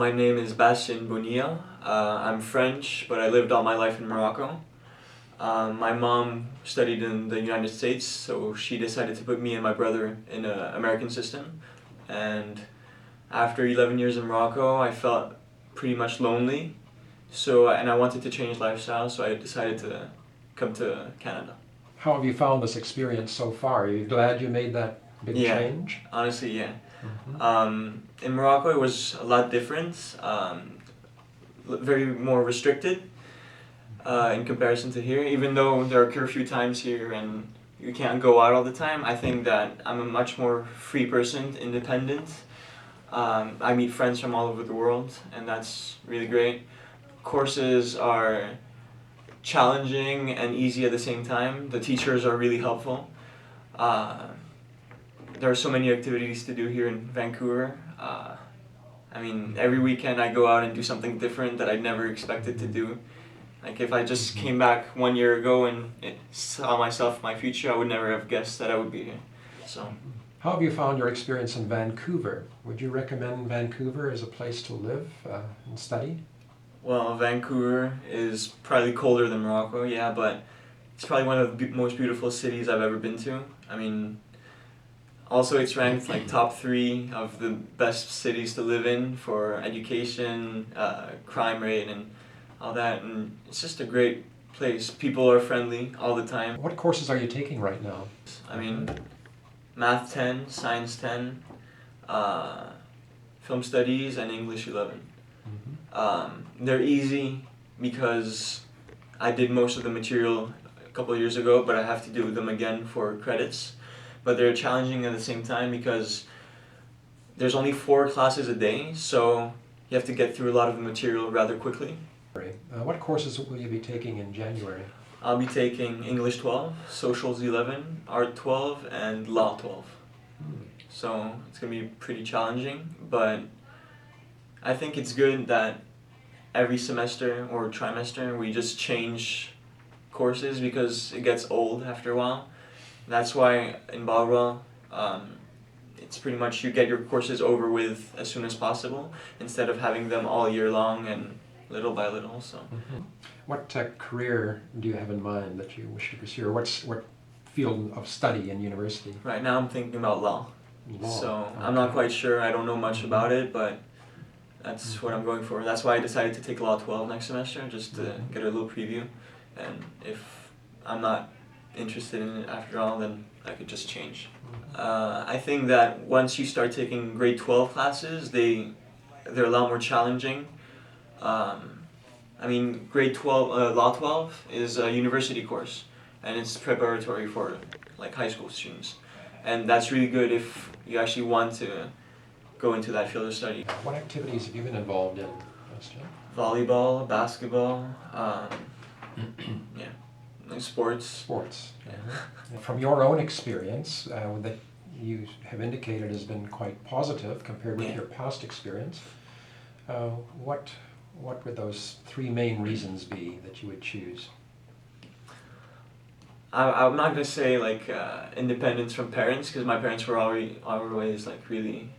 My name is Bastien. I'm French, but I lived all my life in Morocco. My mom studied in the United States, so she decided to put me and my brother in an American system. And after 11 years in Morocco, I felt pretty much lonely. And I wanted to change lifestyle, so I decided to come to Canada. How have you found this experience so far? Are you glad you made that big change? Honestly, yeah. Mm-hmm. In Morocco, it was a lot different, very more restricted in comparison to here. Even though there are curfew times here and you can't go out all the time, I think that I'm a much more free person, independent. I meet friends from all over the world, and that's really great. Courses are challenging and easy at the same time. The teachers are really helpful. There are so many activities to do here in Vancouver. Every weekend I go out and do something different that I'd never expected to do. Like if I just came back 1 year ago and saw myself, my future, I would never have guessed that I would be here. So. How have you found your experience in Vancouver? Would you recommend Vancouver as a place to live and study? Well, Vancouver is probably colder than Morocco, yeah, but it's probably one of the most beautiful cities I've ever been to. Also, it's ranked like top 3 of the best cities to live in for education, crime rate, and all that. And it's just a great place. People are friendly all the time. What courses are you taking right now? Math 10, Science 10, Film Studies, and English 11. Mm-hmm. They're easy because I did most of the material a couple of years ago, but I have to do them again for credits. But they're challenging at the same time because there's only 4 classes a day, so you have to get through a lot of the material rather quickly. What courses will you be taking in January? I'll be taking English 12, Socials 11, Art 12, and Law 12. So it's going to be pretty challenging, but I think it's good that every semester or trimester we just change courses because it gets old after a while. That's why in Bodwell, it's pretty much you get your courses over with as soon as possible instead of having them all year long and little by little. So. Mm-hmm. What career do you have in mind that you wish to pursue, or what field of study in university? Right now I'm thinking about law. So Okay. I'm not quite sure, I don't know much about it, but that's what I'm going for. That's why I decided to take Law 12 next semester, just to get a little preview. And if I'm not interested in it after all, then I could just change. I think that once you start taking grade 12 classes, they're a lot more challenging. Grade 12, Law 12 is a university course, and it's preparatory for like high school students. And that's really good if you actually want to go into that field of study. What activities have you been involved in, Bastien? Volleyball, basketball, sports. Sports. Yeah. From your own experience, that you have indicated has been quite positive compared with your past experience, what would those 3 main reasons be that you would choose? I'm not gonna say independence from parents, because my parents were always really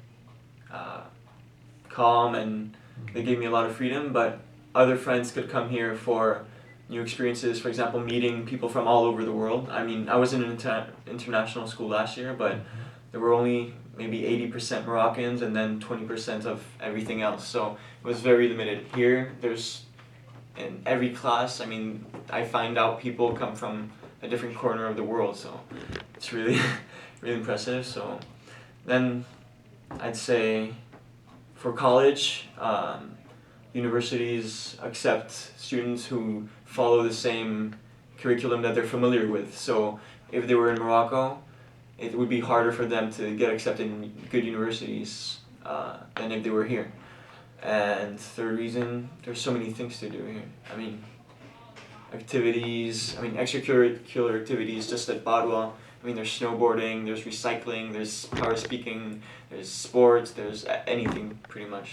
calm and they gave me a lot of freedom. But other friends could come here for new experiences. For example, meeting people from all over the world. I was in an international school last year, but there were only maybe 80% Moroccans and then 20% of everything else. So it was very limited. Here, there's in every class. I find out people come from a different corner of the world, so it's really, really impressive. So then I'd say for college, universities accept students who follow the same curriculum that they're familiar with. So if they were in Morocco, it would be harder for them to get accepted in good universities than if they were here. And third reason, there's so many things to do here. Extracurricular activities just at Bodwell. There's snowboarding, there's recycling, there's power speaking, there's sports, there's anything pretty much.